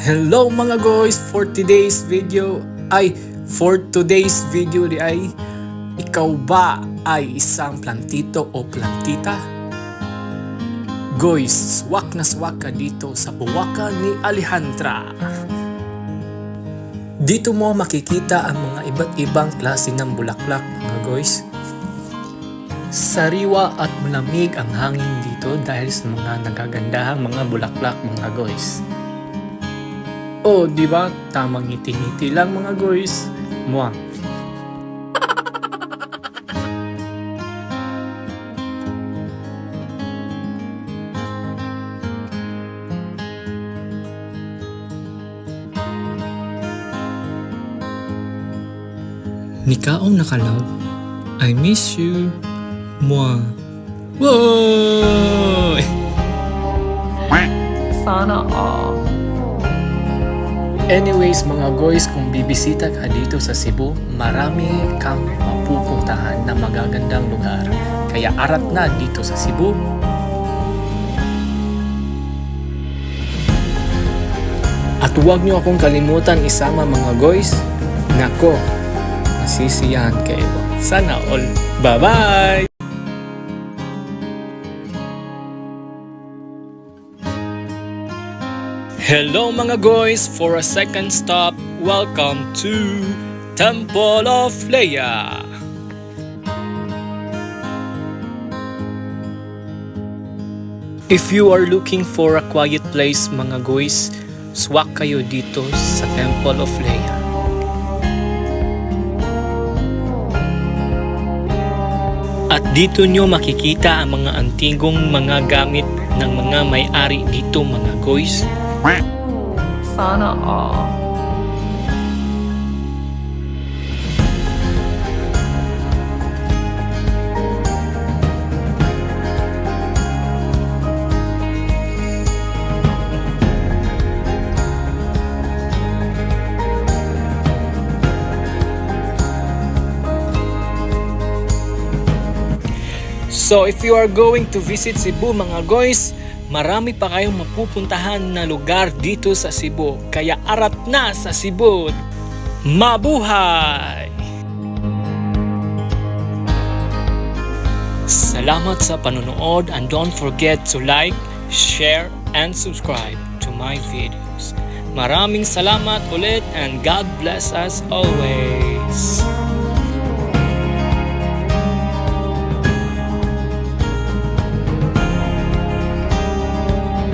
Hello mga guys, for today's video ay ikaw ba ay isang plantito o plantita? Guys, swak na swak ka dito sa buwakan ni Alejandra. Dito mo makikita ang mga iba't ibang klase ng bulaklak mga guys. Sariwa at malamig ang hangin dito dahil sa mga nagagandahang mga bulaklak mga guys. Oh, di ba? Tamang ngiti-ngiti lang mga guys. Muang. Nikaong nakalove, I miss you. Muang. Wow! Sana all. Anyways mga guys, kung bibisita ka dito sa Cebu, marami kang mapupuntahan na magagandang lugar. Kaya arat na dito sa Cebu. At huwag nyo akong kalimutan isama mga guys. Nako, masisiyahan kayo. Sana all. Bye-bye! Hello mga guys, for a second stop, welcome to Temple of Leia. If you are looking for a quiet place mga guys, swak kayo dito sa Temple of Leia. At dito nyo makikita ang mga antigong mga gamit ng mga may-ari dito mga guys. Sana all. So if you are going to visit Cebu mga guys, marami pa kayong mapupuntahan na lugar dito sa Cebu. Kaya arat na sa Cebu. Mabuhay! Salamat sa panonood and don't forget to like, share, and subscribe to my videos. Maraming salamat ulit and God bless us always.